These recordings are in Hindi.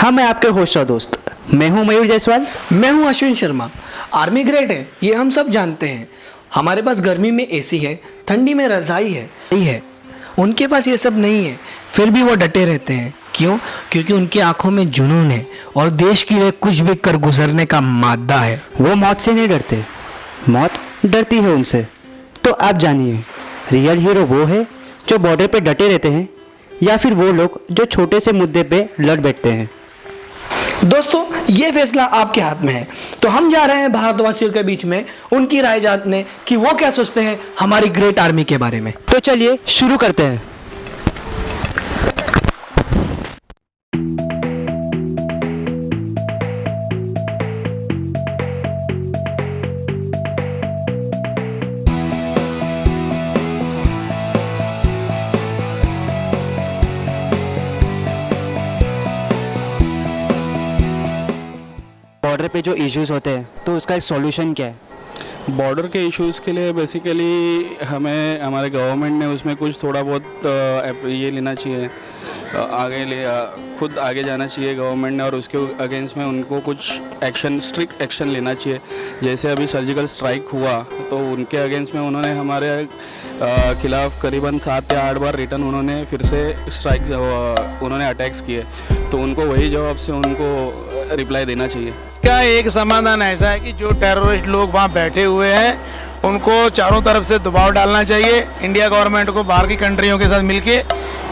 हाँ, मैं आपके होस्ट और दोस्त, मैं हूँ मयूर जायसवाल। मैं हूं अश्विन शर्मा। आर्मी ग्रेट है, ये हम सब जानते हैं। हमारे पास गर्मी में एसी है, ठंडी में रज़ाई है, यही है। उनके पास ये सब नहीं है, फिर भी वो डटे रहते हैं। क्यों? क्योंकि उनकी आंखों में जुनून है और देश के लिए कुछ भी कर गुजरने का मादा है। वो मौत से नहीं डरते, मौत डरती है उनसे। तो आप जानिए, रियल हीरो वो है जो बॉर्डर पे डटे रहते हैं या फिर वो लोग जो छोटे से मुद्दे पे लड़ बैठते हैं। दोस्तों, ये फैसला आपके हाथ में है। तो हम जा रहे हैं भारतवासियों के बीच में उनकी राय जानने कि वो क्या सोचते हैं हमारी ग्रेट आर्मी के बारे में। तो चलिए शुरू करते हैं। बॉर्डर पे जो इश्यूज होते हैं तो उसका एक सॉल्यूशन क्या है? बॉर्डर के इश्यूज़ के लिए बेसिकली हमें हमारे गवर्नमेंट ने उसमें कुछ थोड़ा बहुत ये लेना चाहिए, खुद आगे जाना चाहिए गवर्नमेंट ने, और उसके अगेंस्ट में उनको कुछ एक्शन, स्ट्रिक्ट एक्शन लेना चाहिए। जैसे अभी सर्जिकल स्ट्राइक हुआ तो उनके अगेंस्ट में उन्होंने हमारे खिलाफ करीबन 7 या 8 बार रिटर्न उन्होंने फिर से स्ट्राइक उन्होंने अटैक्स किए, तो उनको वही जवाब से उनको रिप्लाई देना चाहिए। इसका एक समाधान ऐसा है कि जो टेररिस्ट लोग वहाँ बैठे हुए हैं उनको चारों तरफ से दबाव डालना चाहिए। इंडिया गवर्नमेंट को बाहर की कंट्रियों के साथ मिलके,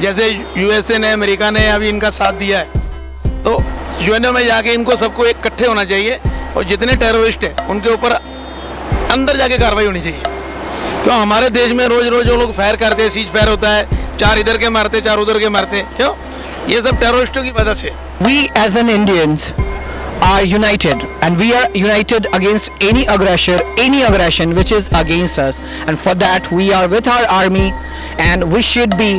जैसे यूएसए ने, अमेरिका ने अभी इनका साथ दिया है, तो यूएनओ में जाके इनको सबको इकट्ठे होना चाहिए और जितने टेररिस्ट हैं उनके ऊपर अंदर जाके कार्रवाई होनी चाहिए। क्यों हमारे देश में रोज रोज वो लोग फायर करते हैं, सीज फायर होता है, 4 इधर के मारते, 4 उधर के मारते, क्यों? ये सब टेररिस्टों की वजह से। We as an Indians are united, and we are united against any aggression which is against us, and for that we are with our army, and we should be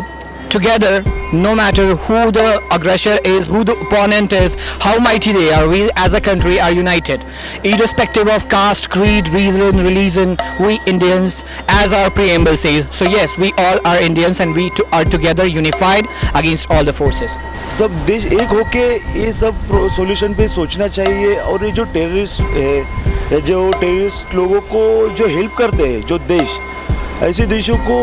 together no matter who the aggressor is, who the opponent is, how mighty they are. We as a country are united irrespective of caste, creed, religion. We Indians, as our preamble says, so yes, we all are Indians and we are together unified against all the forces. सब देश एक होके ये सब सॉल्यूशन पे सोचना चाहिए। और ये जो टेररिस्ट है, जो टेररिस्ट लोगों को जो हेल्प करते हैं, जो देश, ऐसे देशों को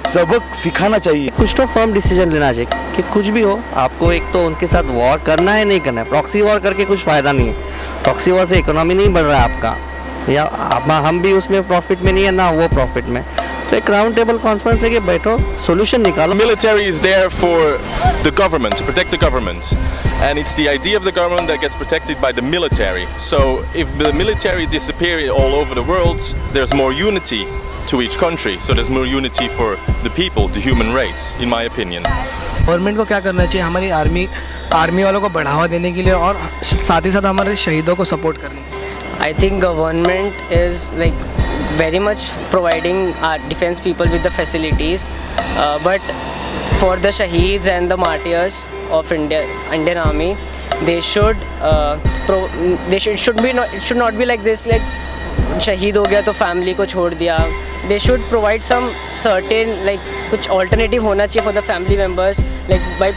सबक सिखाना चाहिए। कुछ तो फर्म डिसीजन लेना चाहिए कि कुछ भी हो, आपको एक तो उनके साथ वॉर करना है, नहीं करना है। प्रॉक्सी वॉर करके कुछ फ़ायदा नहीं है। प्रॉक्सी वॉर से इकोनॉमी नहीं बढ़ रहा है आपका, या हम भी उसमें प्रॉफिट में नहीं है ना वो प्रॉफिट में। तो एक राउंड टेबल कॉन्फ्रेंस लेके बैठो, सोल्यूशन निकालो। Military is there for the government, to protect the government, and it's the idea of the government that gets protected by the military. So if the military disappear all over the world, there's more unity to each country, so there's more unity for the people, the human race, in my opinion. Government को क्या करना चाहिए, हमारी आर्मी वालों को बढ़ावा देने के लिए और साथ ही साथ हमारे शहीदों को सपोर्ट करने के लिए। I think government is like very much providing our defense people with the facilities, but for the shaheeds and the martyrs of Indian Army, they should it should not be like this, like शहीद हो गया तो फैमिली को छोड़ दिया। They should provide some certain, like कुछ ऑल्टरनेटिव होना चाहिए for the family members, like by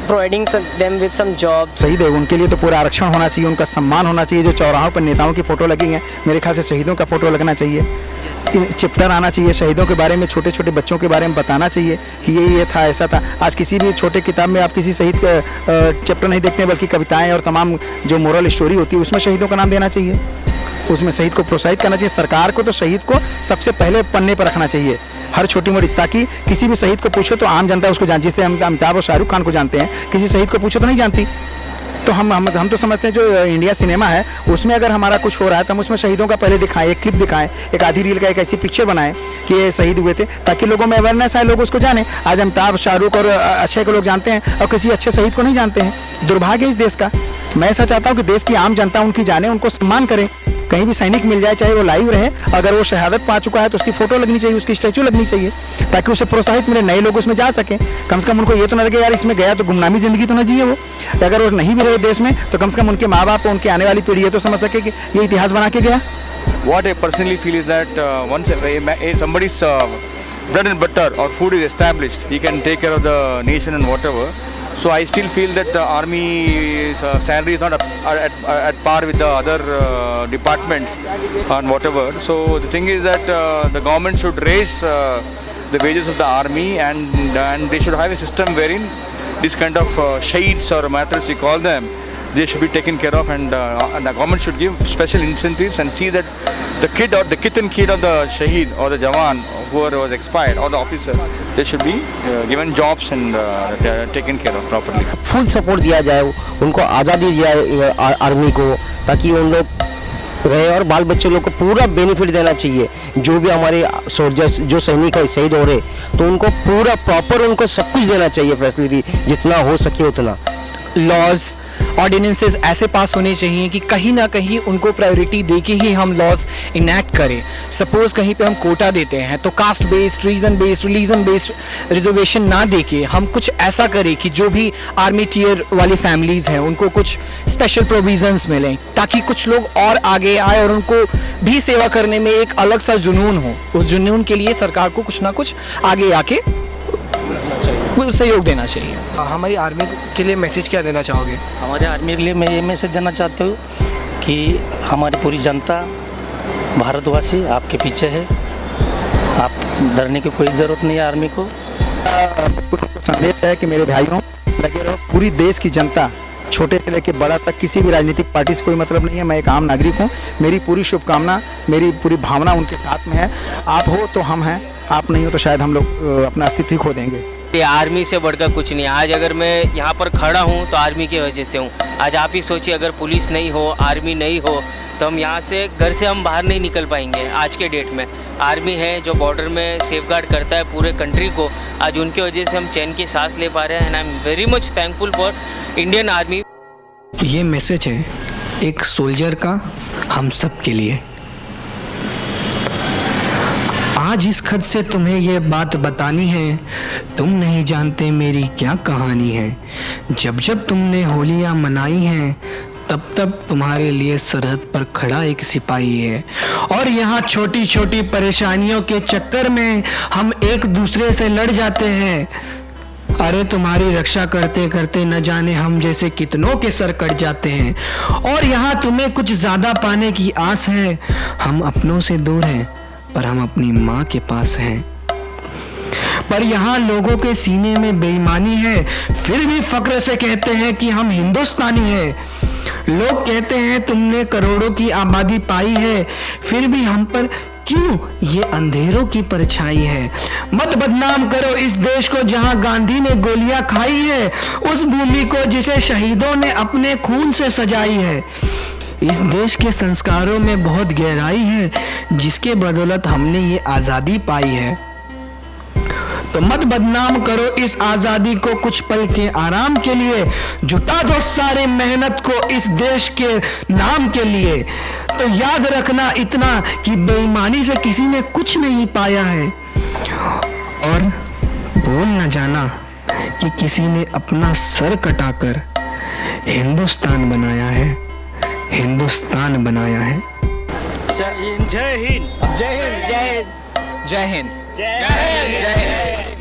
providing them with some job. शहीद है उनके लिए तो पूरा आरक्षण होना चाहिए, उनका सम्मान होना चाहिए। जो चौराहों पर नेताओं की फ़ोटो लगी हैं, मेरे ख्याल से शहीदों का फ़ोटो लगना चाहिए। चैप्टर आना चाहिए शहीदों के बारे में, छोटे छोटे बच्चों के बारे में बताना चाहिए कि ये था, ऐसा था। आज किसी भी छोटे किताब में आप किसी शहीद का चैप्टर नहीं देखते, बल्कि कविताएँ और तमाम जो मोरल स्टोरी होती है उसमें शहीदों का नाम देना चाहिए, उसमें शहीद को प्रोत्साहित करना चाहिए। सरकार को तो शहीद को सबसे पहले पन्ने पर रखना चाहिए, हर छोटी मोटी, ताकि किसी भी शहीद को पूछो तो आम जनता उसको जानती। जैसे हम अमिताभ और शाहरुख खान को जानते हैं, किसी शहीद को पूछो तो नहीं जानती। तो हम तो समझते हैं जो इंडिया सिनेमा है उसमें अगर हमारा कुछ हो रहा है तो हम उसमें शहीदों का पहले दिखाएं, एक क्लिप दिखाएं, एक आधी रील का एक ऐसी पिक्चर बनाएं कि ये शहीद हुए थे, ताकि लोगों में अवेयरनेस आए, लोग उसको जाने। आज अमिताभ, शाहरुख और अक्षय को लोग जानते हैं और किसी अच्छे शहीद को नहीं जानते हैं। दुर्भाग्य इस देश का। मैं ऐसा चाहता हूँ कि देश की आम जनता उनकी जाने, उनको सम्मान करे। कहीं भी सैनिक मिल जाए, चाहे वो लाइव रहे, अगर वो शहादत पा चुका है तो उसकी फोटो लगनी चाहिए, उसकी स्टैचू लगनी चाहिए, ताकि उसे प्रोत्साहित मिले, नए लोग उसमें जा सकें। कम से कम उनको ये तो ना लगे यार इसमें गया तो गुमनामी जिंदगी तो ना जिए वो। अगर वो नहीं भी रहे देश में तो कम से कम उनके माँ बाप, उनकी आने वाली पीढ़ी ये तो समझ सके कि ये इतिहास बना के गया। What I personally feel is that once somebody's bread and butter or food is established, he can take care of the nation and whatever. So I still feel that the army salary is not at par with the other departments and whatever. So the thing is that the government should raise the wages of the army, and they should have a system wherein this kind of shaheeds or matters we call them, they should be taken care of, and the government should give special incentives and see that the kid or the kith and kid of the shaheed or the jawan, whoever was expired, or the officer, they should be given jobs and they are taken care of properly. Full support दिया जाए, उनको आज़ादी दिया जाए आर्मी को, ताकि उन लोग रहे, और बाल बच्चे लोग को पूरा बेनिफिट देना चाहिए। जो भी हमारे सोल्जर्स जो सैनिक है शहीद हो रहे, तो उनको पूरा प्रॉपर उनको सब कुछ देना चाहिए, फैसिलिटी जितना हो सके उतना। लॉज ऑर्डिनेंसेस ऐसे पास होने चाहिए कि कहीं ना कहीं उनको प्रायोरिटी देके ही हम लॉज इनैक्ट करें। सपोज कहीं पे हम कोटा देते हैं तो caste based, region based, religion based reservation ना देके हम कुछ ऐसा करें कि जो भी आर्मी टियर वाली फैमिलीज हैं उनको कुछ स्पेशल प्रोविजंस मिलें, ताकि कुछ लोग और आगे आए और उनको भी सेवा करने में एक अलग सा जुनून हो। उस जुनून के लिए सरकार को कुछ ना कुछ आगे आके सहयोग देना चाहिए। हमारी आर्मी के लिए मैसेज क्या देना चाहोगे? हमारे आर्मी के लिए मैं ये मैसेज देना चाहता हूँ कि हमारी पूरी जनता, भारतवासी आपके पीछे है, आप डरने की कोई ज़रूरत नहीं है आर्मी को। संदेश है कि मेरे भाइयों लगे रहो, पूरी देश की जनता, छोटे से लेकर बड़ा तक, किसी भी राजनीतिक पार्टी से कोई मतलब नहीं है। मैं एक आम नागरिक हूँ, मेरी पूरी शुभकामना, मेरी पूरी भावना उनके साथ में है। आप हो तो हम हैं, आप नहीं हो तो शायद हम लोग अपना अस्तित्व खो देंगे। ये आर्मी से बढ़कर कुछ नहीं। आज अगर मैं यहाँ पर खड़ा हूँ तो आर्मी की वजह से हूँ। आज आप ही सोचिए, अगर पुलिस नहीं हो, आर्मी नहीं हो, तो हम यहाँ से, घर से हम बाहर नहीं निकल पाएंगे। आज के डेट में आर्मी है जो बॉर्डर में सेफगार्ड करता है पूरे कंट्री को। आज उनकी वजह से हम चैन की सांस ले पा रहे हैं, and I am very much thankful for Indian army. ये मैसेज है एक सोल्जर का हम सब के लिए। आज इस खत से तुम्हें ये बात बतानी है, तुम नहीं जानते मेरी क्या कहानी है। जब जब तुमने होलियाँ मनाई हैं, तब तब तुम्हारे लिए सरहद पर खड़ा एक सिपाही है, और यहाँ छोटी छोटी परेशानियों के चक्कर में हम एक दूसरे से लड़ जाते हैं। अरे तुम्हारी रक्षा करते करते न जाने हम जैसे कितनों के सर कट जाते हैं, और यहाँ तुम्हें कुछ ज़्यादा पाने की आस है। हम अपनों से दूर हैं पर हम अपनी माँ के पास हैं। पर यहाँ लोगों के सीने में बेईमानी है, फिर भी फक्र से कहते हैं कि हम हिंदुस्तानी हैं। लोग कहते हैं तुमने करोड़ों की आबादी पाई है, फिर भी हम पर क्यों ये अंधेरों की परछाई है। मत बदनाम करो इस देश को जहाँ गांधी ने गोलियां खाई है, उस भूमि को जिसे शहीदों ने अपने खून से सजाई है। इस देश के संस्कारों में बहुत गहराई है, जिसके बदौलत हमने ये आज़ादी पाई है। तो मत बदनाम करो इस आज़ादी को कुछ पल के आराम के लिए। जुटा दो सारे मेहनत को इस देश के नाम के लिए। तो याद रखना इतना कि बेईमानी से किसी ने कुछ नहीं पाया है, और भूल न जाना कि किसी ने अपना सर कटाकर हिंदुस्तान बनाया है, हिंदुस्तान बनाया है। जय हिंद, जय हिंद, जय हिंद, जय हिंद, जय हिंद, जय हिंद, जय हिंद।